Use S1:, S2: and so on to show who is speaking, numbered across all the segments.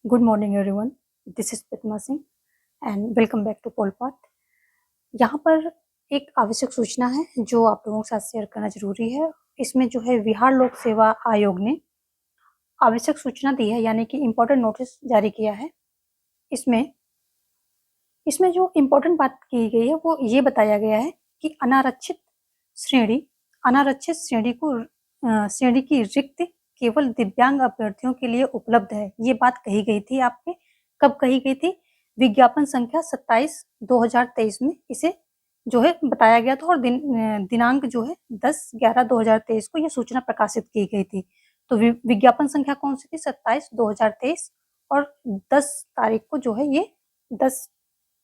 S1: Good morning everyone, this is Pratima Singh and welcome back to पोलपाथ। यहाँ पर एक आवश्यक सूचना है जो आप लोगों के साथ शेयर करना जरूरी है। इसमें जो है बिहार लोक सेवा आयोग ने आवश्यक सूचना दी है, यानी कि इम्पोर्टेंट नोटिस जारी किया है। इसमें इसमें जो इम्पोर्टेंट बात की गई है वो ये बताया गया है कि अनारक्षित श्रेणी की रिक्त केवल दिव्यांग अभ्यर्थियों के लिए उपलब्ध है। ये बात कही गई थी आपके, कब कही गई थी? विज्ञापन संख्या 27/2023 में इसे जो है बताया गया था और दिनांक जो है 10/11/2023 को यह सूचना प्रकाशित की गई थी। तो विज्ञापन संख्या कौन सी थी? 27/2023 और 10 तारीख को जो है ये 10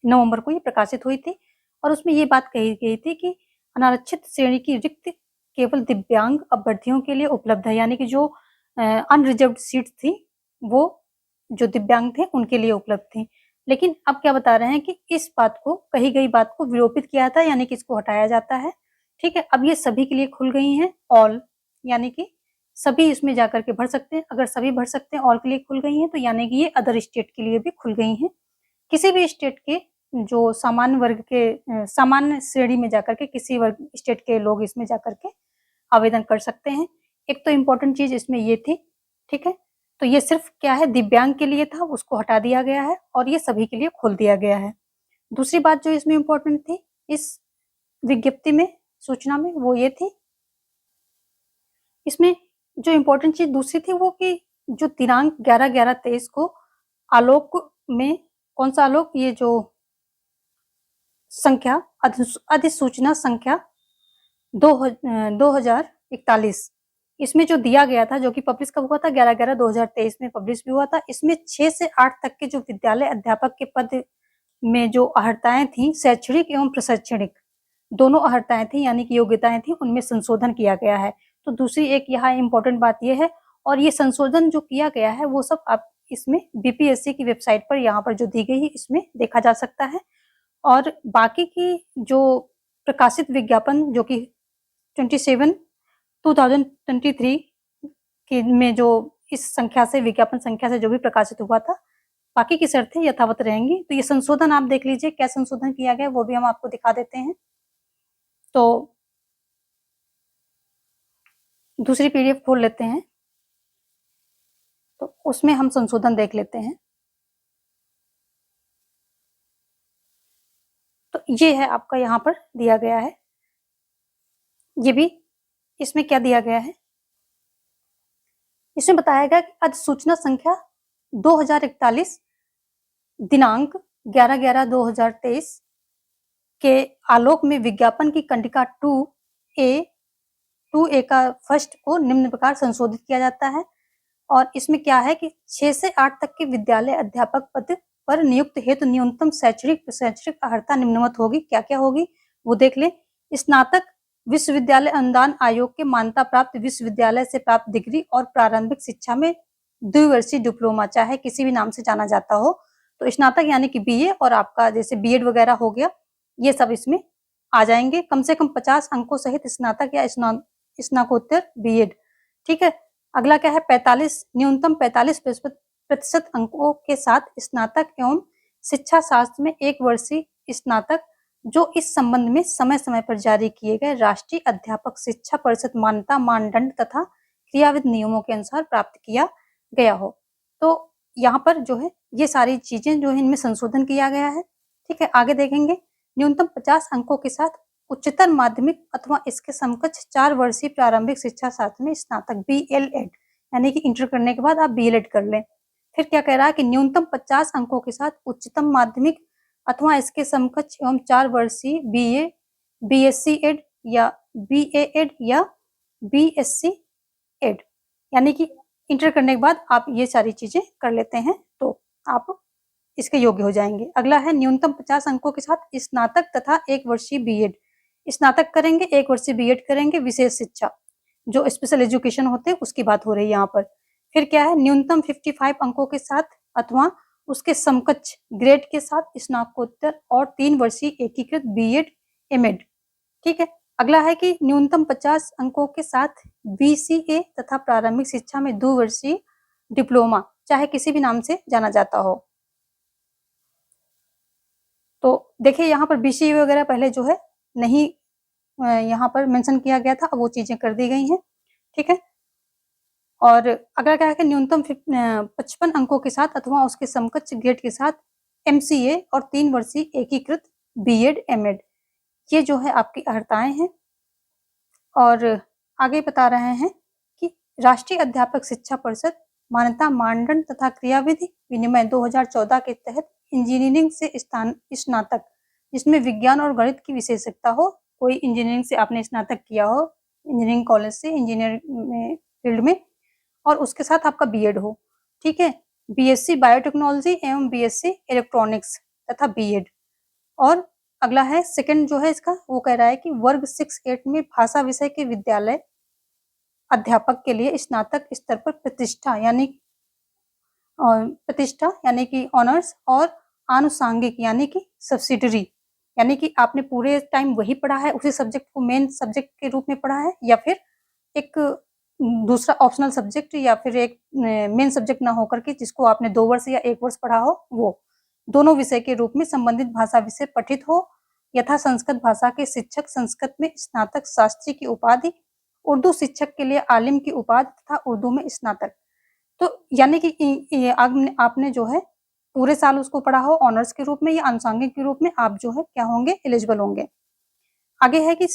S1: नवंबर को ये प्रकाशित हुई थी। और उसमें ये बात कही गई थी कि अनारक्षित श्रेणी की रिक्त केवल दिव्यांग अभ्यर्थियों के लिए उपलब्ध है, यानी कि जो अनरिजर्व्ड सीट थी वो जो दिव्यांग थे उनके लिए उपलब्ध थी। लेकिन अब क्या बता रहे हैं कि इस बात को, कही गई बात को विलोपित किया था, यानी कि इसको हटाया जाता है। ठीक है, अब ये सभी के लिए खुल गई हैं, ऑल, यानी कि सभी इसमें जाकर के भर सकते हैं। अगर सभी भर सकते हैं, ऑल के लिए खुल गई हैं, तो यानी कि ये अदर स्टेट के लिए भी खुल गई हैं। किसी भी स्टेट के जो सामान्य वर्ग के सामान्य श्रेणी में जाकर के किसी वर्ग स्टेट के लोग इसमें जाकर के आवेदन कर सकते हैं। एक तो इम्पोर्टेंट चीज इसमें ये थी, ठीक है। तो ये सिर्फ क्या है, दिव्यांग के लिए था, उसको हटा दिया गया है और ये सभी के लिए खोल दिया गया है। दूसरी बात जो इसमें इम्पोर्टेंट थी इस विज्ञप्ति में, सूचना में, वो ये थी, इसमें जो इम्पोर्टेंट चीज दूसरी थी वो कि जो दिनांक 11/11/23 को आलोक में, कौन सा आलोक, ये जो संख्या अधिसूचना संख्या 2041 इसमें जो दिया गया था, जो कि पब्लिश कब हुआ था? 11/11/2023 में पब्लिश भी हुआ था। इसमें 6 से 8 तक के जो विद्यालय अध्यापक के पद में जो अर्हताएं थी, शैक्षणिक एवं प्रशैक्षणिक दोनों अर्हताएं थी, यानी कि योग्यताएं थी, उनमें संशोधन किया गया है। तो दूसरी एक यहाँ इम्पोर्टेंट बात यह है, और ये संशोधन जो किया गया है वो सब आप इसमें बीपीएससी की वेबसाइट पर यहाँ पर जो दी गई है इसमें देखा जा सकता है। और बाकी की जो प्रकाशित विज्ञापन जो कि 27/2023 के में जो इस संख्या से, विज्ञापन संख्या से जो भी प्रकाशित हुआ था, बाकी की शर्तें यथावत रहेंगी। तो ये संशोधन आप देख लीजिए, क्या संशोधन किया गया वो भी हम आपको दिखा देते हैं। तो दूसरी पीडीएफ खोल लेते हैं, तो उसमें हम संशोधन देख लेते हैं। तो ये है आपका, यहाँ पर दिया गया है, ये भी इसमें क्या दिया गया है, इसमें बताया गया कि अधिसूचना संख्या 2041 दिनांक 11/11/2023 के आलोक में विज्ञापन की कंडिका 2A का फर्स्ट को निम्न प्रकार संशोधित किया जाता है। और इसमें क्या है कि 6 से 8 तक के विद्यालय अध्यापक पद पर नियुक्त हेतु न्यूनतम शैक्षणिक अर्हता निम्नवत होगी। क्या क्या होगी वो देख लें। स्नातक विश्वविद्यालय अनुदान आयोग के मान्यता प्राप्त विश्वविद्यालय से प्राप्त डिग्री और प्रारंभिक शिक्षा में द्विवर्षीय डिप्लोमा, चाहे किसी भी नाम से जाना जाता हो। तो स्नातक यानी कि बीए, और आपका जैसे बीएड वगैरह हो गया, ये सब इसमें आ जाएंगे। कम से कम 50 अंकों सहित स्नातक या स्नातकोत्तर बीएड। ठीक है। अगला क्या है, 45 न्यूनतम 45% अंकों के साथ स्नातक एवं शिक्षा शास्त्र में 1 वर्षीय स्नातक, जो इस संबंध में समय समय पर जारी किए गए राष्ट्रीय अध्यापक शिक्षा परिषद मान्यता मानदंड तथा क्रियाविध नियमों के अनुसार प्राप्त किया गया हो। तो यहाँ पर जो है ये सारी चीजें जो है इनमें संशोधन किया गया है। ठीक है, आगे देखेंगे। न्यूनतम 50 अंकों के साथ उच्चतर माध्यमिक अथवा इसके समकक्ष 4 वर्षीय प्रारंभिक शिक्षा शास्त्र में स्नातक बीएलएड, यानी कि इंटर करने के बाद आप बीएलएड कर लें। फिर क्या कह रहा है कि न्यूनतम 50 अंकों के साथ उच्चतम माध्यमिक अथवा इसके समकक्ष एवं 4 वर्षीय बीए, बीएससी एड या बीए एड या बीएससी एड, यानी कि इंटर करने के बाद आप ये सारी चीजें कर लेते हैं तो आप इसके योग्य हो जाएंगे। अगला है न्यूनतम 50 अंकों के साथ स्नातक तथा 1 वर्षीय बीएड, स्नातक करेंगे, 1 वर्षीय बीएड करेंगे, विशेष शिक्षा जो स्पेशल एजुकेशन होते हैं उसकी बात हो रही है यहाँ पर। फिर क्या है, न्यूनतम 55 अंकों के साथ अथवा उसके समकक्ष ग्रेड के साथ स्नातकोत्तर और 3 वर्षीय एकीकृत बीएड एमएड। ठीक है। अगला है कि न्यूनतम 50 अंकों के साथ बीसीए तथा प्रारंभिक शिक्षा में 2 वर्षीय डिप्लोमा, चाहे किसी भी नाम से जाना जाता हो। तो देखिए यहाँ पर बीसीई वगैरह पहले जो है नहीं यहाँ पर मेंशन किया गया था, अब वो चीजें कर दी गई हैं, ठीक है। और अगर क्या है कि न्यूनतम 55 अंकों के साथ अथवा उसके समकक्ष ग्रेड के साथ एमसीए और 3 वर्षीय एकीकृत बीएड एमएड, ये जो है आपकी अर्हताएं हैं। और आगे बता रहे हैं कि राष्ट्रीय अध्यापक शिक्षा परिषद मान्यता मानदंड तथा क्रियाविधि विनिमय 2014 के तहत इंजीनियरिंग से स्नातक जिसमें विज्ञान और गणित की विशेषज्ञता हो, कोई इंजीनियरिंग से आपने स्नातक किया हो, इंजीनियरिंग कॉलेज से इंजीनियरिंग फील्ड में, और उसके साथ आपका बीएड हो, ठीक है। बीएससी बायोटेक्नोलॉजी एवं बीएससी इलेक्ट्रॉनिक्स तथा बीएड। और अगला है सेकंड जो है इसका, वो कह रहा है कि वर्ग 6-8 में भाषा विषय के विद्यालय अध्यापक के लिए स्नातक स्तर पर प्रतिष्ठा यानी कि ऑनर्स और आनुषांगिक यानी कि सब्सिडरी, यानी कि आपने पूरे टाइम वही पढ़ा है, उसी सब्जेक्ट को मेन सब्जेक्ट के रूप में पढ़ा है, या फिर एक दूसरा ऑप्शनल सब्जेक्ट या फिर एक मेन सब्जेक्ट ना होकर के जिसको आपने 2 वर्ष या 1 वर्ष पढ़ा हो, वो दोनों विषय के रूप में संबंधित भाषा विषय पठित हो, यथा संस्कृत भाषा के शिक्षक संस्कृत में स्नातक शास्त्री की उपाधि, उर्दू शिक्षक के लिए आलिम की उपाधि तथा उर्दू में स्नातक। तो यानी कि आपने जो है पूरे साल उसको पढ़ा हो ऑनर्स के रूप में या आनुषंगिक के रूप में, आप जो है क्या होंगे, एलिजिबल होंगे। आगे है कि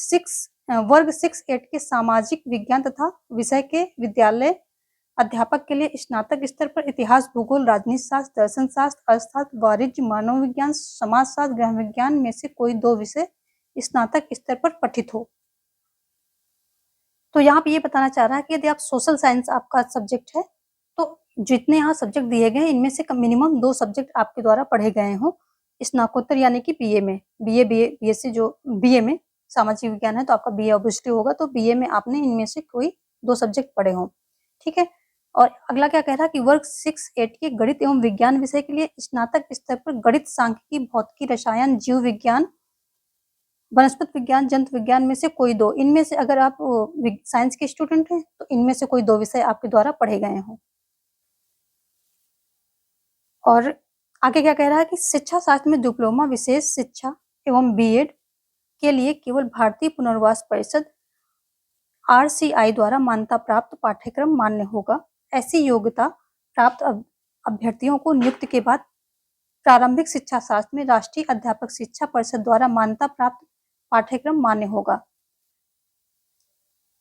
S1: वर्ग 6-8 के सामाजिक विज्ञान तथा विषय के विद्यालय अध्यापक के लिए स्नातक स्तर पर इतिहास, भूगोल, राजनीति शास्त्र, दर्शन शास्त्र, अर्थशास्त्र, वाणिज्य, मानव विज्ञान, समाजशास्त्र, गृह विज्ञान में से कोई 2 विषय स्नातक स्तर पर पठित हो। तो यहाँ पे ये बताना चाह रहा है कि यदि आप सोशल साइंस आपका सब्जेक्ट है तो जितने यहाँ सब्जेक्ट दिए गए हैं इनमें से मिनिमम 2 सब्जेक्ट आपके द्वारा पढ़े गए हों स्नातकोत्तर यानी कि बीए में, बीएससी जो बीए में सामाजिक विज्ञान है तो आपका बीए ऑब्वियसली होगा, तो बीए में आपने इनमें से कोई 2 सब्जेक्ट पढ़े हों, ठीक है। और अगला क्या कह रहा है कि वर्ग 6-8 के गणित एवं विज्ञान विषय के लिए स्नातक स्तर पर गणित, सांख्यिकी, भौतिकी, रसायन, जीव विज्ञान, वनस्पति विज्ञान, जंतु विज्ञान में से कोई 2, इनमें से अगर आप साइंस के स्टूडेंट हैं तो इनमें से कोई 2 विषय आपके द्वारा पढ़े गए हों। और आगे क्या कह रहा है कि शिक्षा शास्त्र में डिप्लोमा, विशेष शिक्षा एवं बीएड के लिए केवल भारतीय पुनर्वास परिषद आरसीआई द्वारा मान्यता प्राप्त पाठ्यक्रम मान्य होगा। ऐसी योग्यता प्राप्त अभ्यर्थियों को नियुक्ति के बाद प्रारंभिक शिक्षा शास्त्र में राष्ट्रीय अध्यापक शिक्षा परिषद द्वारा मान्यता प्राप्त पाठ्यक्रम मान्य होगा।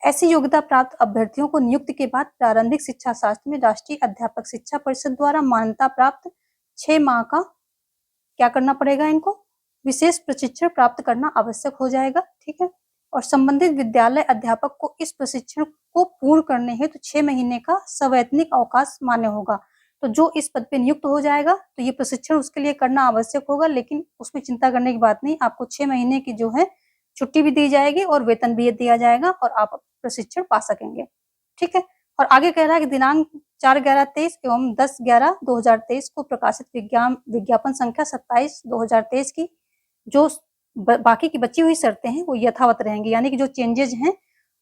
S1: ऐसी योग्यता प्राप्त अभ्यर्थियों को नियुक्ति के बाद प्रारंभिक शिक्षा शास्त्र में राष्ट्रीय अध्यापक शिक्षा परिषद द्वारा मान्यता प्राप्त 6 माह का क्या करना पड़ेगा, इनको विशेष प्रशिक्षण प्राप्त करना आवश्यक हो जाएगा, ठीक है। और संबंधित विद्यालय अध्यापक को इस प्रशिक्षण को पूर्ण करने हेतु 6 महीने का सवैतनिक अवकाश मान्य होगा। तो जो इस पद पे नियुक्त हो जाएगा तो ये प्रशिक्षण उसके लिए करना आवश्यक होगा, लेकिन उसमें चिंता करने की बात नहीं, आपको 6 महीने की जो है छुट्टी भी दी जाएगी और वेतन भी दिया जाएगा और आप प्रशिक्षण पा सकेंगे, ठीक है। और आगे कह रहा है कि दिनांक 4/11/23 एवं 10/11/2023 को प्रकाशित विज्ञापन संख्या 27/2023 की जो बाकी की बची हुई शर्तें हैं वो यथावत रहेंगी, यानी कि जो चेंजेज हैं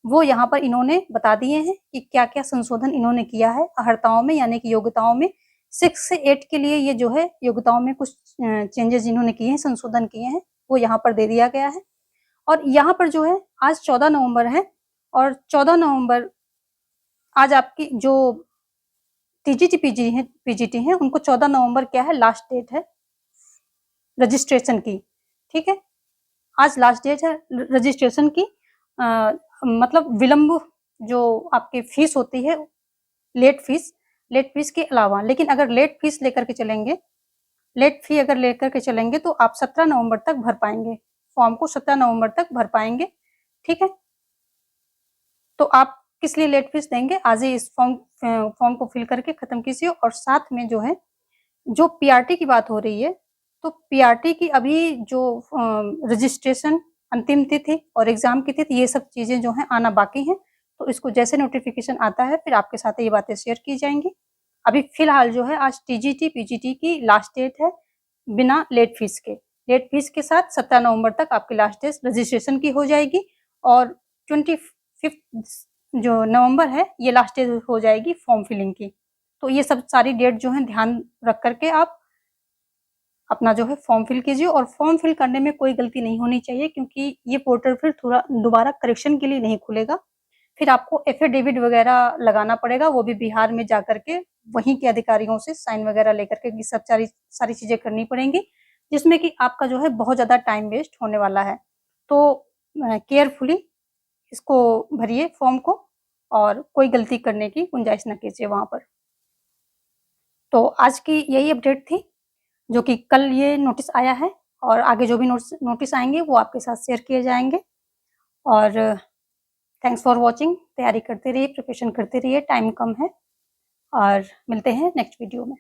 S1: वो यहाँ पर इन्होंने बता दिए हैं कि क्या क्या संशोधन इन्होंने किया है अर्हताओं में, यानी कि योग्यताओं में 6 से 8 के लिए ये जो है योग्यताओं में कुछ चेंजेस इन्होंने किए हैं, संशोधन किए हैं, वो यहाँ पर दे दिया गया है। और यहाँ पर जो है आज 14 नवंबर है और 14 नवंबर आज आपकी जो टीजीटी पीजीटी है उनको 14 नवंबर क्या है, लास्ट डेट है रजिस्ट्रेशन की, ठीक है। आज लास्ट डेट है रजिस्ट्रेशन की, मतलब विलंब जो आपकी फीस होती है लेट फीस के अलावा, लेकिन अगर लेट फी अगर लेकर के चलेंगे तो आप 17 नवंबर तक भर पाएंगे, फॉर्म को 17 नवंबर तक भर पाएंगे, ठीक है। तो आप किस लिए लेट फीस देंगे, आज ही इस फॉर्म को फिल करके खत्म कीजिए। और साथ में जो है जो पीआरटी की बात हो रही है तो पीआरटी की अभी जो रजिस्ट्रेशन अंतिम तिथि और एग्जाम की तिथि ये सब चीजें जो हैं आना बाकी हैं, तो इसको जैसे नोटिफिकेशन आता है फिर आपके साथ ये बातें शेयर की जाएंगी। अभी फिलहाल जो है आज टीजीटी पीजीटी की लास्ट डेट है बिना लेट फीस के साथ 17 नवंबर तक आपकी लास्ट डेट रजिस्ट्रेशन की हो जाएगी और 25 जो नवंबर है ये लास्ट डेट हो जाएगी फॉर्म फिलिंग की। तो ये सब सारी डेट जो है ध्यान रख करके आप अपना जो है फॉर्म फिल कीजिए, और फॉर्म फिल करने में कोई गलती नहीं होनी चाहिए, क्योंकि ये पोर्टल फिर थोड़ा दोबारा करेक्शन के लिए नहीं खुलेगा। फिर आपको एफिडेविट वगैरह लगाना पड़ेगा, वो भी बिहार में जाकर के वहीं के अधिकारियों से साइन वगैरह लेकर के, ये सब सारी चीजें करनी पड़ेंगी, जिसमें कि आपका जो है बहुत ज्यादा टाइम वेस्ट होने वाला है। तो केयरफुली इसको भरिए फॉर्म को, और कोई गलती करने की गुंजाइश न कीजिए वहां पर। तो आज की यही अपडेट थी, जो कि कल ये नोटिस आया है, और आगे जो भी नोटिस आएंगे वो आपके साथ शेयर किए जाएंगे। और थैंक्स फॉर वॉचिंग। तैयारी करते रहिए, प्रिपरेशन करते रहिए, टाइम कम है, और मिलते हैं नेक्स्ट वीडियो में।